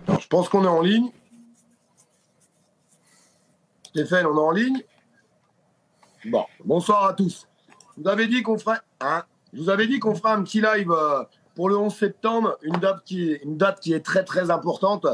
Alors, je pense qu'on est en ligne. Stéphane, on est en ligne. Bon, bonsoir à tous. Je vous avais dit qu'on ferait, je vous avais dit qu'on ferait un petit live pour le 11 septembre, une date qui est très très importante,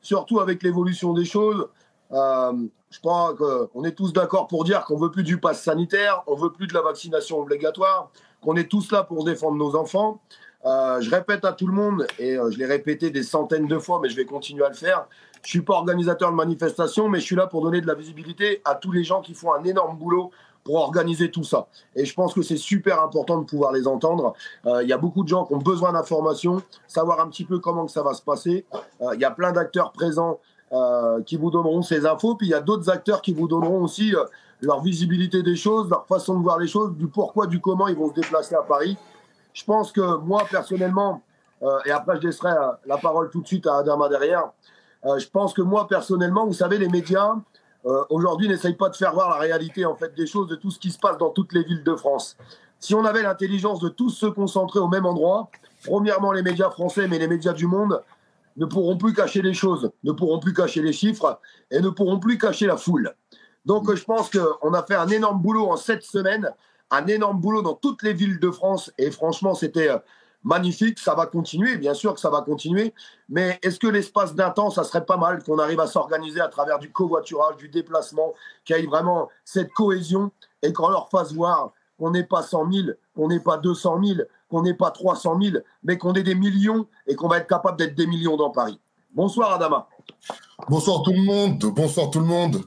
surtout avec l'évolution des choses. Je crois qu'on est tous d'accord pour dire qu'on veut plus du pass sanitaire, on veut plus de la vaccination obligatoire, qu'on est tous là pour défendre nos enfants. Je répète à tout le monde, et je l'ai répété des centaines de fois, mais je vais continuer à le faire. Je suis pas organisateur de manifestation, mais je suis là pour donner de la visibilité à tous les gens qui font un énorme boulot pour organiser tout ça. Et je pense que c'est super important de pouvoir les entendre. Il y a beaucoup de gens qui ont besoin d'informations, savoir un petit peu comment que ça va se passer. Il y a plein d'acteurs présents qui vous donneront ces infos. Puis il y a d'autres acteurs qui vous donneront aussi leur visibilité des choses, leur façon de voir les choses, du pourquoi, du comment ils vont se déplacer à Paris. Je pense que moi, personnellement, et après je laisserai la parole tout de suite à Adama derrière, je pense que moi, personnellement, vous savez, les médias, aujourd'hui, n'essayent pas de faire voir la réalité en fait, des choses, de tout ce qui se passe dans toutes les villes de France. Si on avait l'intelligence de tous se concentrer au même endroit, premièrement, les médias français, mais les médias du monde, ne pourront plus cacher les choses, ne pourront plus cacher les chiffres et ne pourront plus cacher la foule. Donc, je pense qu'on a fait un énorme boulot en 7 semaines, un énorme boulot dans toutes les villes de France. Et franchement, c'était magnifique. Ça va continuer, bien sûr que ça va continuer. Mais est-ce que l'espace d'un temps, ça serait pas mal qu'on arrive à s'organiser à travers du covoiturage, du déplacement, qu'il y ait vraiment cette cohésion et qu'on leur fasse voir qu'on n'est pas 100 000, qu'on n'est pas 200 000, qu'on n'est pas 300 000, mais qu'on est des millions et qu'on va être capable d'être des millions dans Paris. Bonsoir, Adama. Bonsoir tout le monde. Bonsoir tout le monde.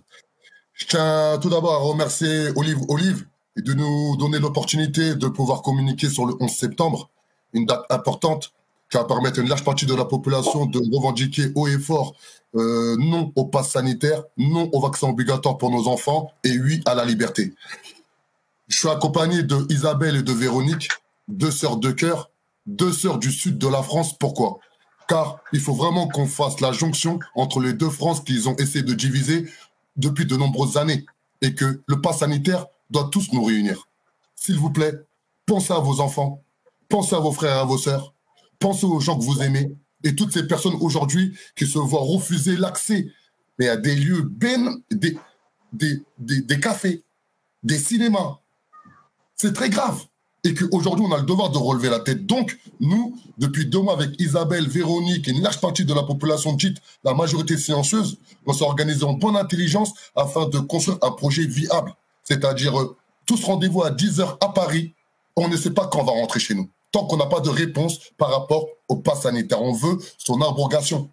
Je tiens tout d'abord à remercier Olive et de nous donner l'opportunité de pouvoir communiquer sur le 11 septembre, une date importante qui va permettre à une large partie de la population de revendiquer haut et fort non au pass sanitaire, non au vaccin obligatoire pour nos enfants et oui à la liberté. Je suis accompagné de Isabelle et de Véronique, 2 sœurs de cœur, 2 sœurs du sud de la France. Pourquoi? Car il faut vraiment qu'on fasse la jonction entre les 2 France qu'ils ont essayé de diviser depuis de nombreuses années et que le pass sanitaire doit tous nous réunir. S'il vous plaît, pensez à vos enfants, pensez à vos frères et à vos sœurs, pensez aux gens que vous aimez et toutes ces personnes aujourd'hui qui se voient refuser l'accès mais à des lieux des cafés, des cinémas. C'est très grave. Et qu'aujourd'hui, on a le devoir de relever la tête. Donc, nous, depuis 2 mois avec Isabelle, Véronique et une large partie de la population dite la majorité silencieuse, on s'est organisé en bonne intelligence afin de construire un projet viable. C'est-à-dire, tous rendez-vous à 10 h à Paris. On ne sait pas quand on va rentrer chez nous. Tant qu'on n'a pas de réponse par rapport au pass sanitaire. On veut son abrogation.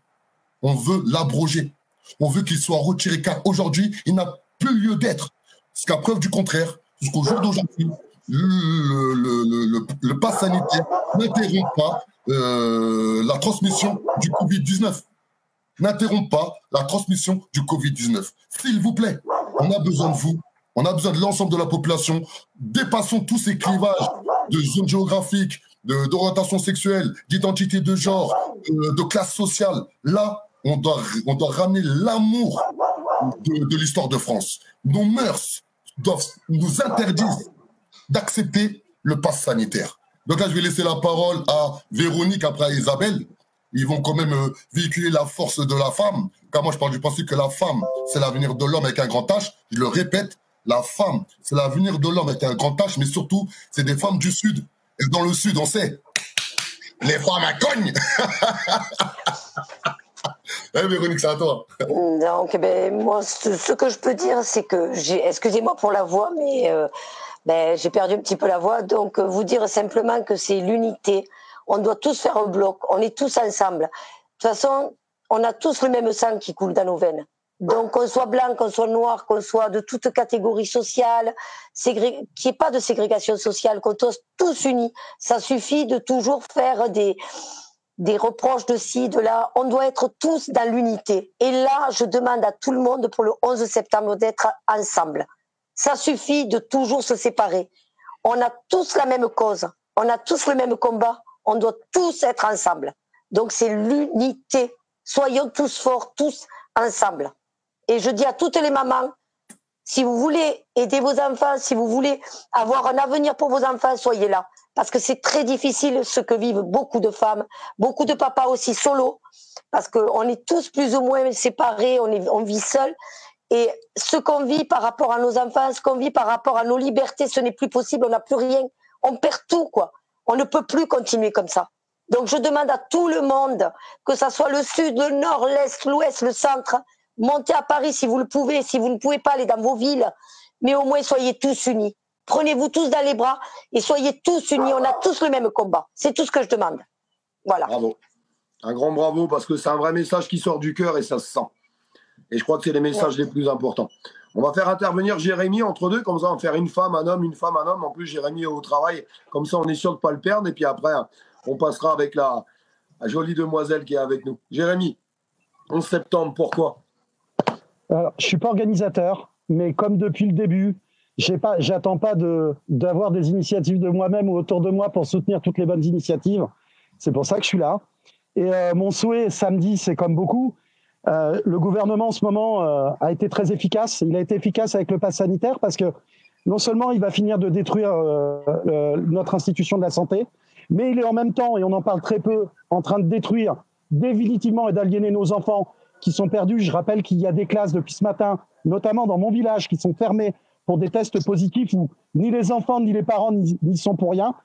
On veut l'abroger. On veut qu'il soit retiré car aujourd'hui, il n'a plus lieu d'être. Jusqu'à preuve du contraire, jusqu'au jour d'aujourd'hui, le pass sanitaire n'interrompt pas la transmission du Covid-19. N'interrompt pas la transmission du Covid-19. S'il vous plaît, on a besoin de vous, on a besoin de l'ensemble de la population. Dépassons tous ces clivages de zones géographiques, d'orientation sexuelle, d'identité de genre, de classe sociale. Là, on doit ramener l'amour de l'histoire de France. Nos mœurs doivent nous interdire d'accepter le pass sanitaire. Donc là, je vais laisser la parole à Véronique, après à Isabelle. Ils vont quand même véhiculer la force de la femme. Car moi, je pars du principe que la femme, c'est l'avenir de l'homme avec un grand H. Je le répète, la femme, c'est l'avenir de l'homme avec un grand H, mais surtout, c'est des femmes du Sud. Et dans le Sud, on sait, les femmes à cogne. Véronique, c'est à toi. Donc, moi, ce que je peux dire, c'est que, excusez-moi pour la voix, mais j'ai perdu un petit peu la voix. Donc, vous dire simplement que c'est l'unité. On doit tous faire un bloc. On est tous ensemble. De toute façon, on a tous le même sang qui coule dans nos veines. Donc, qu'on soit blanc, qu'on soit noir, qu'on soit de toute catégorie sociale, qu'il n'y ait pas de ségrégation sociale, qu'on soit tous unis. Ça suffit de toujours faire des reproches de ci, de là. On doit être tous dans l'unité. Et là, je demande à tout le monde pour le 11 septembre d'être ensemble. Ça suffit de toujours se séparer. On a tous la même cause. On a tous le même combat. On doit tous être ensemble. Donc c'est l'unité. Soyons tous forts, tous ensemble. Et je dis à toutes les mamans, si vous voulez aider vos enfants, si vous voulez avoir un avenir pour vos enfants, soyez là. Parce que c'est très difficile ce que vivent beaucoup de femmes, beaucoup de papas aussi solo, parce qu'on est tous plus ou moins séparés, on vit seuls. Et ce qu'on vit par rapport à nos enfants, ce qu'on vit par rapport à nos libertés, ce n'est plus possible, on n'a plus rien. On perd tout, quoi. On ne peut plus continuer comme ça. Donc je demande à tout le monde, que ça soit le sud, le nord, l'est, l'ouest, le centre, montez à Paris si vous le pouvez, si vous ne pouvez pas aller dans vos villes, mais au moins soyez tous unis. Prenez-vous tous dans les bras et soyez tous unis, on a tous le même combat. C'est tout ce que je demande. Voilà. Bravo. Un grand bravo, parce que c'est un vrai message qui sort du cœur et ça se sent. Et je crois que c'est les messages les plus importants. On va faire intervenir Jérémy entre deux, comme ça on va faire une femme, un homme, une femme, un homme. En plus, Jérémy est au travail, comme ça on est sûr de ne pas le perdre. Et puis après, on passera avec la jolie demoiselle qui est avec nous. Jérémy, 11 septembre, pourquoi? Alors, je ne suis pas organisateur, mais comme depuis le début, j'attends pas d'avoir des initiatives de moi-même ou autour de moi pour soutenir toutes les bonnes initiatives. C'est pour ça que je suis là. Et mon souhait samedi, c'est comme beaucoup. Le gouvernement en ce moment a été très efficace. Il a été efficace avec le pass sanitaire parce que non seulement il va finir de détruire notre institution de la santé, mais il est en même temps, et on en parle très peu, en train de détruire définitivement et d'aliéner nos enfants qui sont perdus. Je rappelle qu'il y a des classes depuis ce matin, notamment dans mon village, qui sont fermées pour des tests positifs où ni les enfants ni les parents n'y sont pour rien.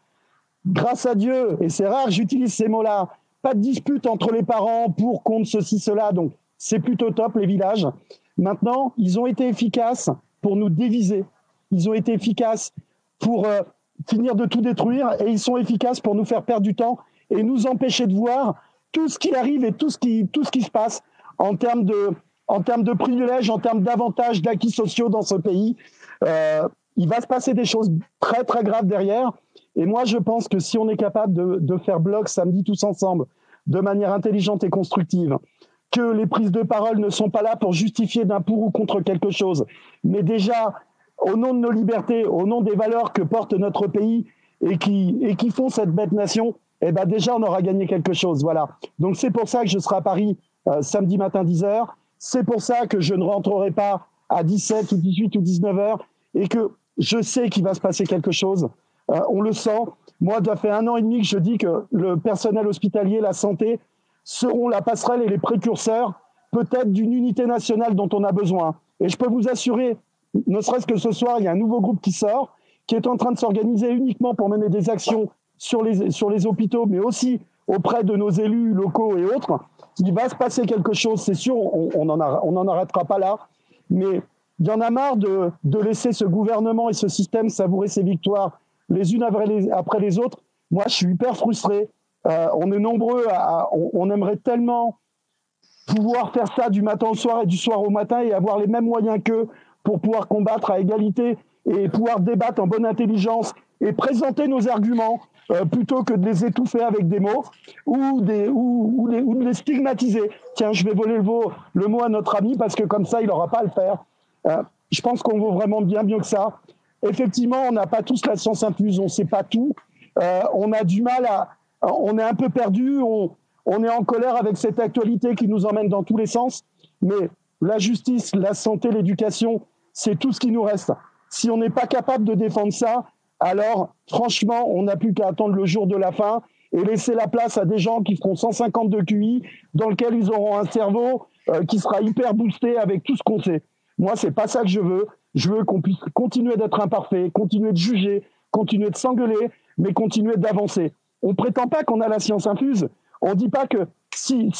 Grâce à Dieu, et c'est rare, j'utilise ces mots-là, pas de dispute entre les parents pour, contre, ceci, cela, donc c'est plutôt top, les villages. Maintenant, ils ont été efficaces pour nous déviser. Ils ont été efficaces pour finir de tout détruire et ils sont efficaces pour nous faire perdre du temps et nous empêcher de voir tout ce qui arrive et tout ce qui se passe en termes de privilèges, en termes d'avantages, d'acquis sociaux dans ce pays. Il va se passer des choses très, très graves derrière. Et moi, je pense que si on est capable de faire bloc samedi tous ensemble, de manière intelligente et constructive, que les prises de parole ne sont pas là pour justifier d'un pour ou contre quelque chose, mais déjà, au nom de nos libertés, au nom des valeurs que porte notre pays et qui font cette bête nation, eh ben déjà, on aura gagné quelque chose. Voilà. Donc, c'est pour ça que je serai à Paris samedi matin 10h. C'est pour ça que je ne rentrerai pas à 17 ou 18 ou 19h et que je sais qu'il va se passer quelque chose. On le sent. Moi, ça fait 1 an et demi que je dis que le personnel hospitalier, la santé, seront la passerelle et les précurseurs peut-être d'une unité nationale dont on a besoin. Et je peux vous assurer, ne serait-ce que ce soir, il y a un nouveau groupe qui sort, qui est en train de s'organiser uniquement pour mener des actions sur les hôpitaux, mais aussi auprès de nos élus locaux et autres. Il va se passer quelque chose, c'est sûr, on n'en arrêtera pas là, mais il y en a marre de laisser ce gouvernement et ce système savourer ses victoires les unes après les autres. Moi, je suis hyper frustré. On est nombreux, on aimerait tellement pouvoir faire ça du matin au soir et du soir au matin et avoir les mêmes moyens qu'eux pour pouvoir combattre à égalité et pouvoir débattre en bonne intelligence et présenter nos arguments plutôt que de les étouffer avec des mots ou de les stigmatiser. Tiens, je vais voler le mot à notre ami parce que comme ça, il n'aura pas à le faire. Je pense qu'on vaut vraiment bien mieux que ça. Effectivement, on n'a pas tous la science infuse, on ne sait pas tout. On a du mal on est un peu perdu, on est en colère avec cette actualité qui nous emmène dans tous les sens. Mais la justice, la santé, l'éducation, c'est tout ce qui nous reste. Si on n'est pas capable de défendre ça, alors franchement, on n'a plus qu'à attendre le jour de la fin et laisser la place à des gens qui feront 150 de QI, dans lequel ils auront un cerveau qui sera hyper boosté avec tout ce qu'on sait. Moi, c'est pas ça que je veux. Je veux qu'on puisse continuer d'être imparfait, continuer de juger, continuer de s'engueuler, mais continuer d'avancer. On ne prétend pas qu'on a la science infuse. On ne dit pas que si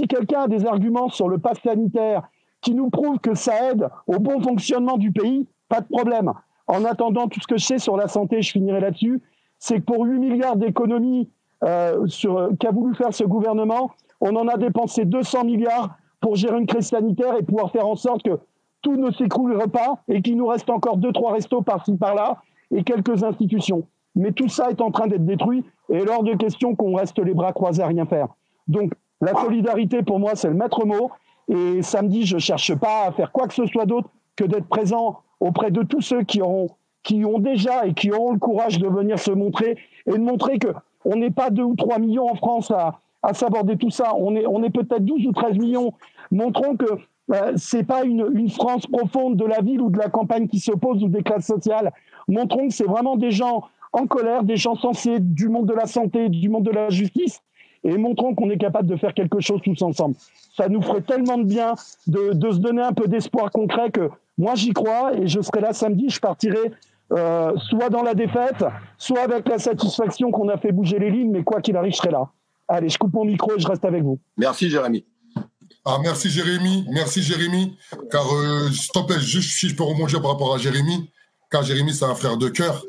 quelqu'un a des arguments sur le pass sanitaire qui nous prouvent que ça aide au bon fonctionnement du pays, pas de problème. En attendant, tout ce que je sais sur la santé, je finirai là-dessus, c'est que pour 8 milliards d'économies qu'a voulu faire ce gouvernement, on en a dépensé 200 milliards pour gérer une crise sanitaire et pouvoir faire en sorte que tout ne s'écroulerait pas et qu'il nous reste encore 2-3 restos par-ci par-là et quelques institutions. Mais tout ça est en train d'être détruit et il est hors de question qu'on reste les bras croisés à rien faire. Donc la solidarité pour moi c'est le maître mot et samedi je ne cherche pas à faire quoi que ce soit d'autre que d'être présent auprès de tous ceux qui ont déjà et qui auront le courage de venir se montrer et de montrer qu'on n'est pas 2 ou 3 millions en France à à s'aborder tout ça. On est peut-être 12 ou 13 millions. Montrons que c'est pas une France profonde de la ville ou de la campagne qui s'oppose ou des classes sociales. Montrons que c'est vraiment des gens en colère, des gens sensés du monde de la santé, du monde de la justice, et montrons qu'on est capable de faire quelque chose tous ensemble. Ça nous ferait tellement de bien de se donner un peu d'espoir concret que moi j'y crois et je serai là samedi, je partirai soit dans la défaite, soit avec la satisfaction qu'on a fait bouger les lignes, mais quoi qu'il arrive, je serai là. Allez, je coupe mon micro et je reste avec vous. Merci Jérémy. Ah, merci Jérémy, car s'il te plaît, juste si je peux rebondir par rapport à Jérémy, car Jérémy c'est un frère de cœur,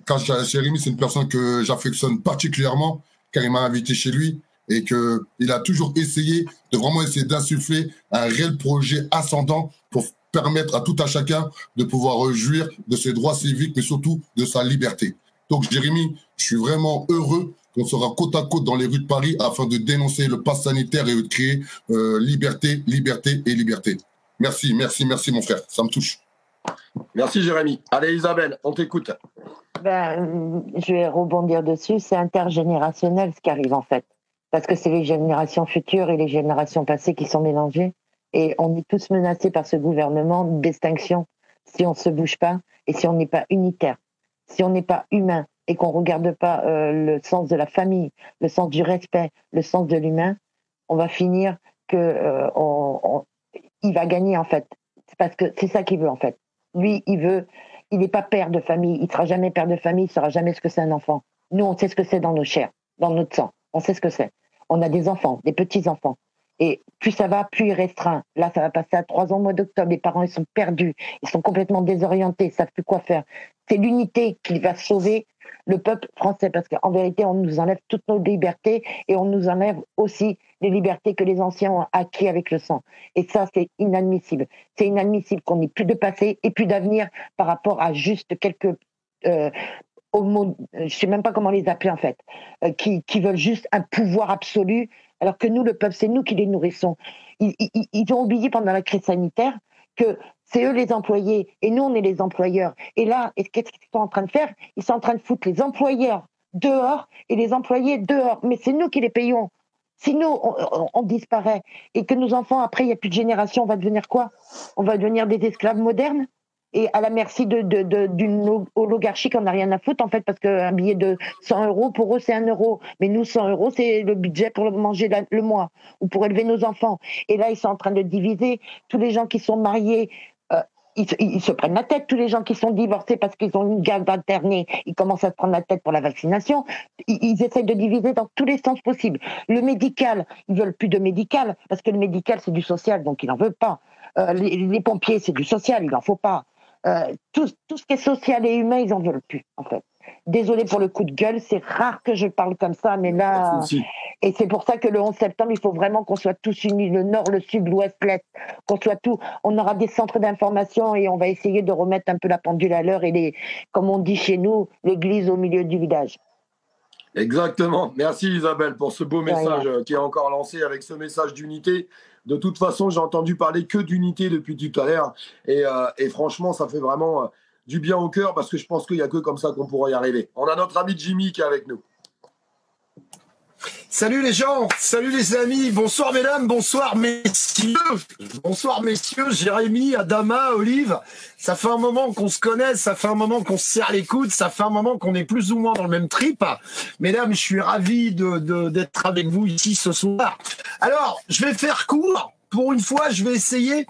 car Jérémy c'est une personne que j'affectionne particulièrement, car il m'a invité chez lui et qu'il a toujours essayé de vraiment essayer d'insuffler un réel projet ascendant pour permettre à tout un chacun de pouvoir jouir de ses droits civiques, mais surtout de sa liberté. Donc Jérémy, je suis vraiment heureux qu'on sera côte à côte dans les rues de Paris afin de dénoncer le pass sanitaire et de créer liberté, liberté et liberté. Merci, merci, merci mon frère, ça me touche. Merci Jérémy. Allez Isabelle, on t'écoute. Je vais rebondir dessus, c'est intergénérationnel ce qui arrive en fait. Parce que c'est les générations futures et les générations passées qui sont mélangées. Et on est tous menacés par ce gouvernement d'extinction si on ne se bouge pas et si on n'est pas unitaire, si on n'est pas humain et qu'on ne regarde pas le sens de la famille, le sens du respect, le sens de l'humain, on va finir que il va gagner en fait. C'est parce que c'est ça qu'il veut en fait. Lui, il n'est pas père de famille, il ne sera jamais père de famille, il ne saura jamais ce que c'est un enfant. Nous, on sait ce que c'est dans nos chairs, dans notre sang. On sait ce que c'est. On a des enfants, des petits-enfants. Et plus ça va, plus il restreint. Là, ça va passer à 3 ans au mois d'octobre. Les parents, ils sont perdus. Ils sont complètement désorientés. Ils ne savent plus quoi faire. C'est l'unité qui va sauver le peuple français. Parce qu'en vérité, on nous enlève toutes nos libertés et on nous enlève aussi les libertés que les anciens ont acquis avec le sang. Et ça, c'est inadmissible. C'est inadmissible qu'on n'ait plus de passé et plus d'avenir par rapport à juste quelques... je ne sais même pas comment les appeler en fait, qui veulent juste un pouvoir absolu, alors que nous, le peuple, c'est nous qui les nourrissons. Ils ont oublié pendant la crise sanitaire que c'est eux les employés et nous, on est les employeurs. Et là, qu'est-ce qu'ils sont en train de faire? Ils sont en train de foutre les employeurs dehors et les employés dehors. Mais c'est nous qui les payons. Si nous, on disparaît et que nos enfants, après, il n'y a plus de génération, on va devenir quoi? On va devenir des esclaves modernes? Et à la merci d'une oligarchie qu'on n'a rien à foutre, en fait, parce qu'un billet de 100 €, pour eux, c'est 1 euro. Mais nous, 100 €, c'est le budget pour manger le mois, ou pour élever nos enfants. Et là, ils sont en train de diviser. Tous les gens qui sont mariés, ils se prennent la tête. Tous les gens qui sont divorcés parce qu'ils ont une garde alternée, ils commencent à se prendre la tête pour la vaccination. Ils essayent de diviser dans tous les sens possibles. Le médical, ils veulent plus de médical, parce que le médical, c'est du social, donc ils n'en veulent pas. Les pompiers, c'est du social, il n'en faut pas. Tout ce qui est social et humain, ils en veulent plus, en fait. Désolée pour le coup de gueule, c'est rare que je parle comme ça, mais là... Et c'est pour ça que le 11 septembre, il faut vraiment qu'on soit tous unis, le nord, le sud, l'ouest, l'est, qu'on soit tous... On aura des centres d'information et on va essayer de remettre un peu la pendule à l'heure et, comme on dit chez nous, l'église au milieu du village. Exactement. Merci Isabelle pour ce beau message qui est encore lancé avec ce message d'unité. De toute façon, j'ai entendu parler que d'unité depuis tout à l'heure. Et franchement, ça fait vraiment du bien au cœur parce que je pense qu'il n'y a que comme ça qu'on pourra y arriver. On a notre ami Jimmy qui est avec nous. Salut les gens, salut les amis, bonsoir mesdames, bonsoir messieurs, Jérémy, Adama, Olive. Ça fait un moment qu'on se connaît, ça fait un moment qu'on se serre les coudes, ça fait un moment qu'on est plus ou moins dans le même trip. Mesdames, je suis ravi d'être avec vous ici ce soir. Alors, je vais faire court. Pour une fois, je vais essayer.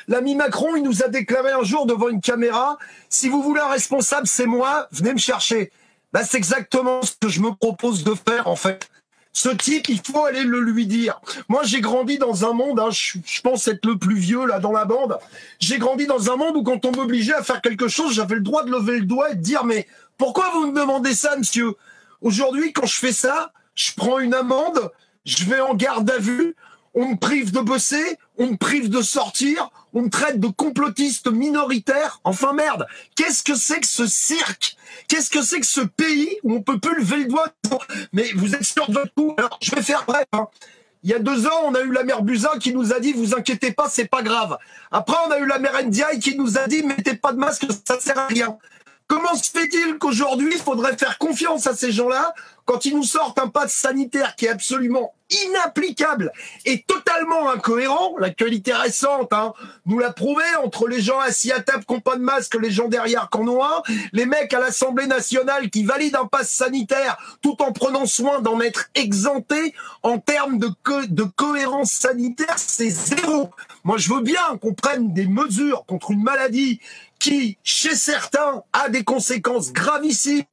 L'ami Macron, il nous a déclaré un jour devant une caméra, si vous voulez un responsable, c'est moi, venez me chercher. Ben, c'est exactement ce que je me propose de faire en fait. Ce type, il faut aller le lui dire. Moi, j'ai grandi dans un monde, je pense être le plus vieux là dans la bande, j'ai grandi dans un monde où quand on m'obligeait à faire quelque chose, j'avais le droit de lever le doigt et de dire « Mais pourquoi vous me demandez ça, monsieur ?» Aujourd'hui, quand je fais ça, je prends une amende, je vais en garde à vue, on me prive de bosser, on me prive de sortir, on me traite de complotiste minoritaire. Enfin merde, qu'est-ce que c'est que ce cirque? Qu'est-ce que c'est que ce pays où on peut plus lever le doigt pour... Mais vous êtes sûr de votre coup? Alors, je vais faire bref. Il y a 2 ans, on a eu la mère Buzyn qui nous a dit « Vous inquiétez pas, c'est pas grave ». Après, on a eu la mère Ndiaye qui nous a dit « Mettez pas de masque, ça sert à rien ». Comment se fait-il qu'aujourd'hui, il faudrait faire confiance à ces gens-là quand ils nous sortent un pass sanitaire qui est absolument inapplicable et totalement incohérent. L'actualité récente nous l'a prouvé, entre les gens assis à table qui n'ont pas de masque, les gens derrière qui en ont un, les mecs à l'Assemblée nationale qui valident un pass sanitaire tout en prenant soin d'en être exemptés. En termes de cohérence sanitaire, c'est zéro. Moi, je veux bien qu'on prenne des mesures contre une maladie qui, chez certains, a des conséquences gravissimes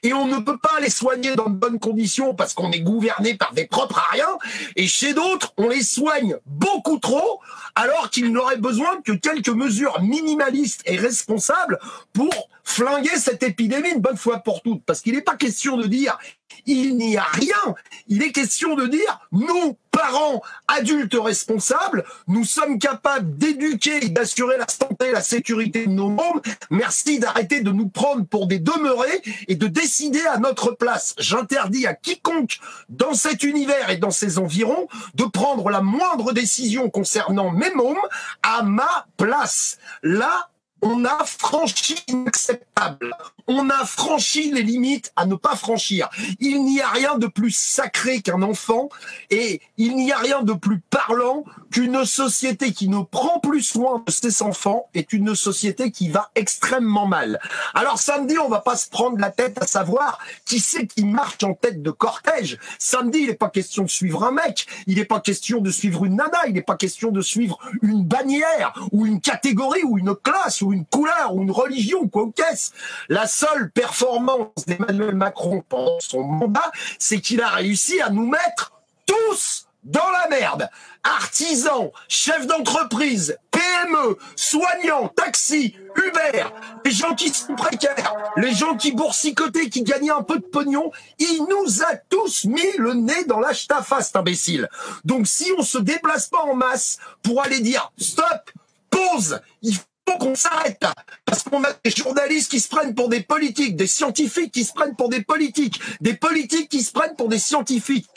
et on ne peut pas les soigner dans de bonnes conditions parce qu'on est gouverné par des propres à rien, et chez d'autres, on les soigne beaucoup trop alors qu'il n'aurait besoin que quelques mesures minimalistes et responsables pour flinguer cette épidémie une bonne fois pour toutes. Parce qu'il n'est pas question de dire il n'y a rien, il est question de dire nous, parents, adultes responsables, nous sommes capables d'éduquer et d'assurer la santé et la sécurité de nos mômes. Merci d'arrêter de nous prendre pour des demeurés et de décider à notre place. J'interdis à quiconque dans cet univers et dans ses environs de prendre la moindre décision concernant mes mômes à ma place. Là, on a franchi l'inacceptable. On a franchi les limites à ne pas franchir. Il n'y a rien de plus sacré qu'un enfant et il n'y a rien de plus parlant qu'une société qui ne prend plus soin de ses enfants est une société qui va extrêmement mal. Alors samedi, on va pas se prendre la tête à savoir qui c'est qui marche en tête de cortège. Samedi, il n'est pas question de suivre un mec, il n'est pas question de suivre une nana, il n'est pas question de suivre une bannière ou une catégorie ou une classe ou une couleur ou une religion ou quoi ou qu'est-ce. La seule performance d'Emmanuel Macron pendant son mandat, c'est qu'il a réussi à nous mettre tous dans la merde. Artisans, chefs d'entreprise, PME, soignants, taxis, Uber, les gens qui sont précaires, les gens qui boursicotaient, qui gagnaient un peu de pognon, il nous a tous mis le nez dans la ch'tafa, cet imbécile. Donc si on se déplace pas en masse pour aller dire stop, pause, il faut qu'on s'arrête là, parce qu'on a des journalistes qui se prennent pour des politiques, des scientifiques qui se prennent pour des politiques qui se prennent pour des scientifiques.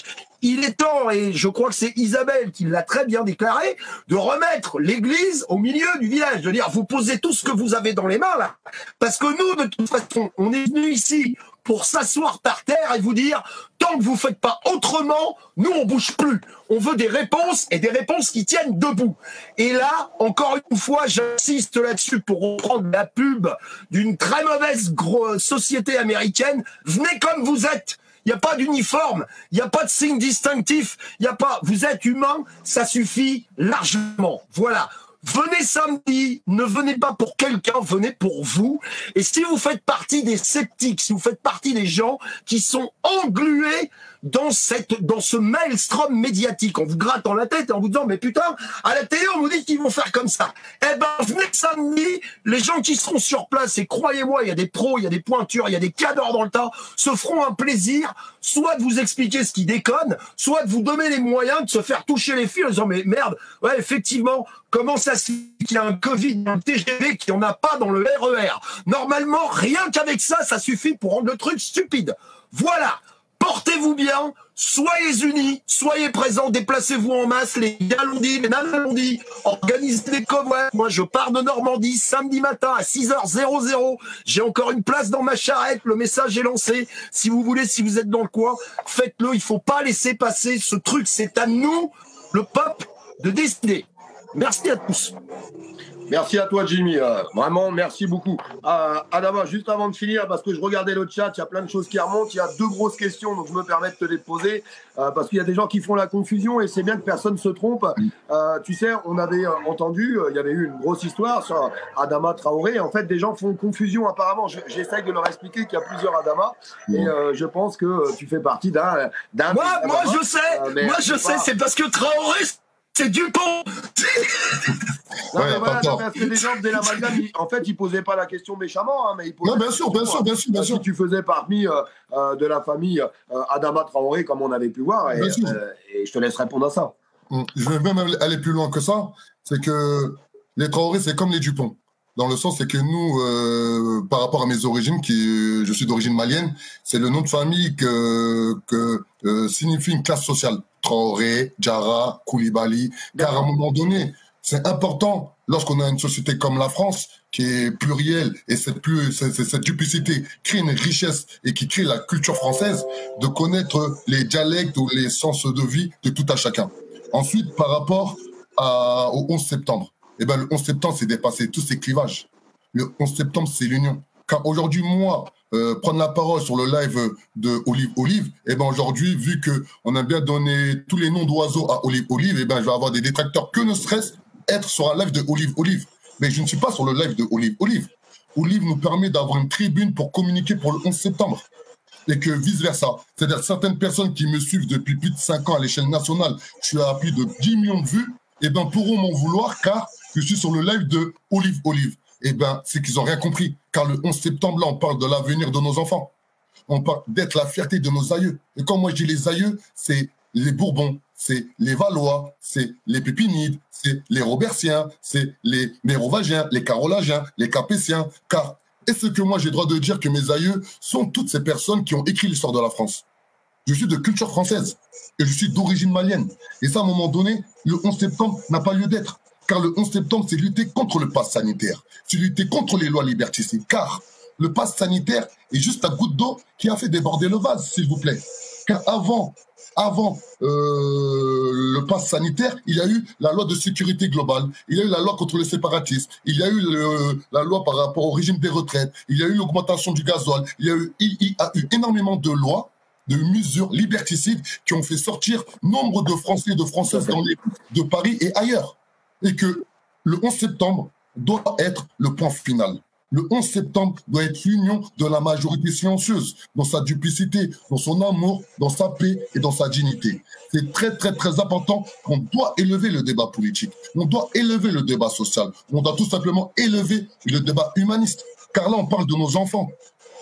Il est temps, et je crois que c'est Isabelle qui l'a très bien déclaré, de remettre l'église au milieu du village, de dire vous posez tout ce que vous avez dans les mains là, parce que nous, de toute façon, on est venu ici pour s'asseoir par terre et vous dire tant que vous faites pas autrement, nous on bouge plus. On veut des réponses et des réponses qui tiennent debout. Et là, encore une fois, j'insiste là-dessus pour reprendre la pub d'une très mauvaise société américaine. Venez comme vous êtes. Il n'y a pas d'uniforme, il n'y a pas de signe distinctif, il n'y a pas. Vous êtes humain, ça suffit largement. Voilà. Venez samedi, ne venez pas pour quelqu'un, venez pour vous. Et si vous faites partie des sceptiques, si vous faites partie des gens qui sont englués dans ce maelstrom médiatique, en vous grattant la tête et en vous disant mais putain, à la télé on vous dit qu'ils vont faire comme ça. Eh ben venez samedi, les gens qui seront sur place, et croyez-moi, il y a des pros, il y a des pointures, il y a des cadors dans le tas, se feront un plaisir, soit de vous expliquer ce qui déconne, soit de vous donner les moyens de se faire toucher les fils en disant mais merde, ouais effectivement, comment ça se fait qu'il y a un Covid, un TGV qui en a pas dans le RER? Normalement, rien qu'avec ça, ça suffit pour rendre le truc stupide. Voilà. Portez-vous bien, soyez unis, soyez présents, déplacez-vous en masse, les gars l'ont dit, les nanas l'ont dit, organisez des convois. Moi, je pars de Normandie samedi matin à 6h00. J'ai encore une place dans ma charrette, le message est lancé. Si vous voulez, si vous êtes dans le coin, faites-le, il faut pas laisser passer ce truc, c'est à nous, le peuple, de décider. Merci à tous. Merci à toi, Jimmy. Vraiment, merci beaucoup. Adama, juste avant de finir, parce que je regardais le chat, il y a plein de choses qui remontent. Il y a deux grosses questions, donc je me permets de te les poser, parce qu'il y a des gens qui font la confusion et c'est bien que personne ne se trompe. Tu sais, on avait entendu, il y avait eu une grosse histoire sur Adama Traoré. En fait, des gens font confusion apparemment. J'essaye de leur expliquer qu'il y a plusieurs Adama et je pense que tu fais partie d'un... Moi, je sais, c'est parce que Traoré... C'est Dupont. Non, mais voilà, parce que les gens de l'amalgame, en fait, ils posaient pas la question méchamment, mais ils posaient. Non, bien sûr. Si tu faisais parmi de la famille Adama Traoré, comme on avait pu voir, et je te laisse répondre à ça. Je vais même aller plus loin que ça. C'est que les Traoré, c'est comme les Dupont. Dans le sens, c'est que nous, par rapport à mes origines, je suis d'origine malienne, c'est le nom de famille que signifie une classe sociale. Traoré, Diarra, Koulibaly, car à un moment donné, C'est important, lorsqu'on a une société comme la France, qui est plurielle, et cette duplicité crée une richesse et qui crée la culture française, de connaître les dialectes ou les sens de vie de tout à chacun. Ensuite, par rapport au 11 septembre, eh ben, le 11 septembre, c'est dépasser tous ces clivages. Le 11 septembre, c'est l'union. Car aujourd'hui, moi, prendre la parole sur le live de Olive, eh ben aujourd'hui, vu qu'on a bien donné tous les noms d'oiseaux à Olive, eh ben je vais avoir des détracteurs, que ne serait-ce être sur un live de Olive. Mais je ne suis pas sur le live de Olive. Olive nous permet d'avoir une tribune pour communiquer pour le 11 septembre. Et que vice-versa. C'est-à-dire certaines personnes qui me suivent depuis plus de 5 ans à l'échelle nationale, je suis à plus de 10 millions de vues, eh ben pourront m'en vouloir car je suis sur le live de Olive. Eh ben, c'est qu'ils n'ont rien compris. Car le 11 septembre, là, on parle de l'avenir de nos enfants. On parle d'être la fierté de nos aïeux. Et quand moi je dis les aïeux, c'est les Bourbons, c'est les Valois, c'est les Pépinides, c'est les Robertiens, c'est les Mérovingiens, les Carolingiens, les Capétiens. Car est-ce que moi j'ai le droit de dire que mes aïeux sont toutes ces personnes qui ont écrit l'histoire de la France? Je suis de culture française et je suis d'origine malienne. Et ça, à un moment donné, le 11 septembre n'a pas lieu d'être. Car le 11 septembre, c'est lutter contre le pass sanitaire. C'est lutter contre les lois liberticides. Car le pass sanitaire est juste la goutte d'eau qui a fait déborder le vase, s'il vous plaît. Car avant le pass sanitaire, il y a eu la loi de sécurité globale, il y a eu la loi contre le séparatisme, il y a eu la loi par rapport au régime des retraites, il y a eu l'augmentation du gasoil, il y a eu énormément de lois, de mesures liberticides qui ont fait sortir nombre de Français et de Françaises de Paris et ailleurs. Et que le 11 septembre doit être le point final. Le 11 septembre doit être l'union de la majorité silencieuse, dans sa duplicité, dans son amour, dans sa paix et dans sa dignité. C'est très, très, très important qu'on doit élever le débat politique. On doit élever le débat social. On doit tout simplement élever le débat humaniste. Car là, on parle de nos enfants.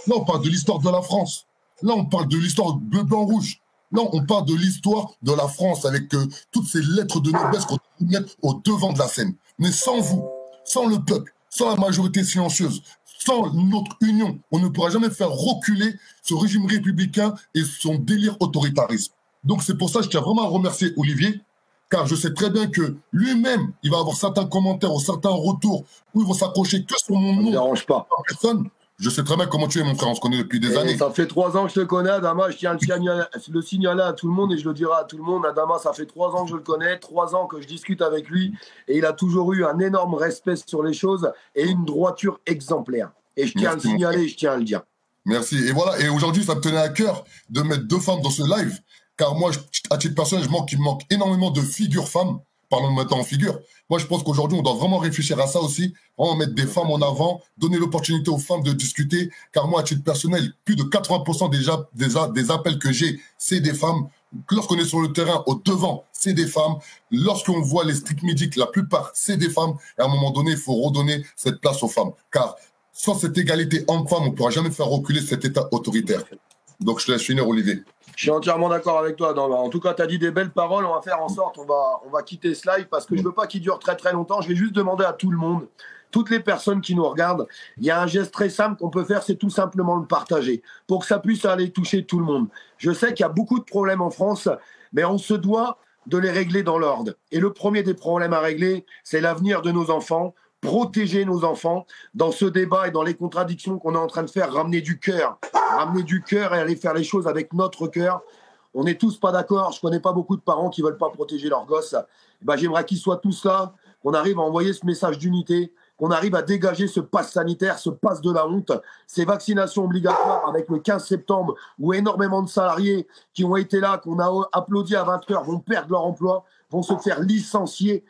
Là, on parle de l'histoire de la France. Là, on parle de l'histoire bleu, blanc, rouge. Là, on parle de l'histoire de la France avec toutes ces lettres de noblesse qu'on doit mettre au devant de la scène. Mais sans vous, sans le peuple, sans la majorité silencieuse, sans notre union, on ne pourra jamais faire reculer ce régime républicain et son délire autoritariste. Donc c'est pour ça que je tiens vraiment à remercier Olivier, car je sais très bien que lui-même, il va avoir certains commentaires ou certains retours où il va s'accrocher que sur mon nom. Ça ne dérange pas. Personne. Je sais très bien comment tu es, mon frère, on se connaît depuis des années. Ça fait 3 ans que je te connais, Adama, je tiens à le signaler à tout le monde et je le dirai à tout le monde. Adama, ça fait 3 ans que je le connais, 3 ans que je discute avec lui et il a toujours eu un énorme respect sur les choses et une droiture exemplaire. Et je tiens à le signaler et je tiens à le dire. Merci. Et voilà, et aujourd'hui, ça me tenait à cœur de mettre 2 femmes dans ce live, car moi, à titre personnel, il me manque énormément de figures femmes. Parlons maintenant en figure. Moi, je pense qu'aujourd'hui, on doit vraiment réfléchir à ça aussi, vraiment mettre des femmes en avant, donner l'opportunité aux femmes de discuter, car moi, à titre personnel, plus de 80% des appels que j'ai, c'est des femmes. Lorsqu'on est sur le terrain, au devant, c'est des femmes. Lorsqu'on voit les street medics, la plupart, c'est des femmes. Et à un moment donné, il faut redonner cette place aux femmes. Car sans cette égalité homme-femme, on ne pourra jamais faire reculer cet État autoritaire. Donc, je te laisse finir, Olivier. Je suis entièrement d'accord avec toi. En tout cas, tu as dit des belles paroles. On va faire en sorte, on va quitter ce live parce que je ne veux pas qu'il dure très très longtemps. Je vais juste demander à tout le monde, toutes les personnes qui nous regardent, il y a un geste très simple qu'on peut faire, c'est tout simplement le partager pour que ça puisse aller toucher tout le monde. Je sais qu'il y a beaucoup de problèmes en France, mais on se doit de les régler dans l'ordre. Et le premier des problèmes à régler, c'est l'avenir de nos enfants. Protéger nos enfants dans ce débat et dans les contradictions qu'on est en train de faire, ramener du cœur et aller faire les choses avec notre cœur. On n'est tous pas d'accord. Je connais pas beaucoup de parents qui veulent pas protéger leurs gosses. J'aimerais qu'ils soient tous là, qu'on arrive à envoyer ce message d'unité, qu'on arrive à dégager ce pass sanitaire, ce pass de la honte, ces vaccinations obligatoires avec le 15 septembre où énormément de salariés qui ont été là, qu'on a applaudi à 20h, vont perdre leur emploi, vont se faire licencier.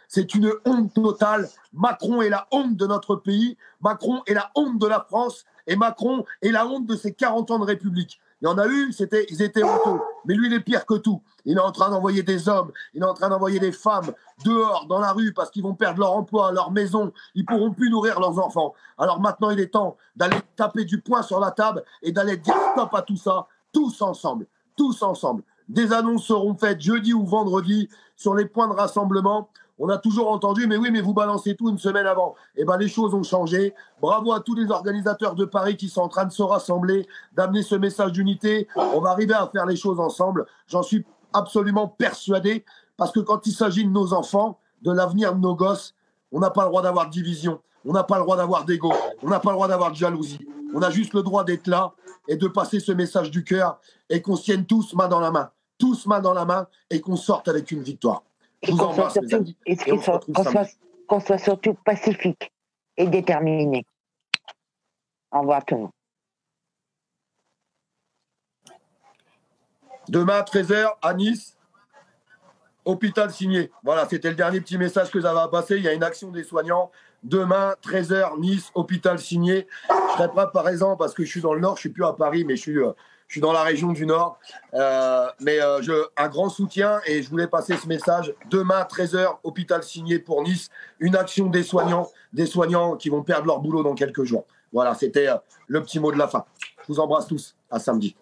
C'est une honte totale. Macron est la honte de notre pays, Macron est la honte de la France et Macron est la honte de ces 40 ans de République. Il y en a eu, ils étaient honteux, mais lui il est pire que tout. Il est en train d'envoyer des hommes, il est en train d'envoyer des femmes dehors, dans la rue, parce qu'ils vont perdre leur emploi, leur maison, ils pourront plus nourrir leurs enfants. Alors maintenant il est temps d'aller taper du poing sur la table et d'aller dire stop à tout ça, tous ensemble. Des annonces seront faites jeudi ou vendredi sur les points de rassemblement. On a toujours entendu, mais oui, mais vous balancez tout une semaine avant. Eh bien, les choses ont changé. Bravo à tous les organisateurs de Paris qui sont en train de se rassembler, d'amener ce message d'unité. On va arriver à faire les choses ensemble. J'en suis absolument persuadé, parce que quand il s'agit de nos enfants, de l'avenir de nos gosses. On n'a pas le droit d'avoir de division. On n'a pas le droit d'avoir d'ego. On n'a pas le droit d'avoir de jalousie. On a juste le droit d'être là et de passer ce message du cœur et qu'on se tienne tous main dans la main. Tous main dans la main et qu'on sorte avec une victoire. Je vous embrasse, les amis. Qu'on soit surtout pacifique et déterminé. Au revoir tout le monde. Demain, 13h, à Nice, hôpital signé. Voilà, c'était le dernier petit message que j'avais à passer. Il y a une action des soignants. Demain, 13h, Nice, hôpital signé. Je serai pas présent parce que je suis dans le Nord. Je suis plus à Paris, mais je suis dans la région du Nord. Un grand soutien et je voulais passer ce message. Demain, 13h, hôpital signé pour Nice. Une action des soignants qui vont perdre leur boulot dans quelques jours. Voilà, c'était le petit mot de la fin. Je vous embrasse tous. À samedi.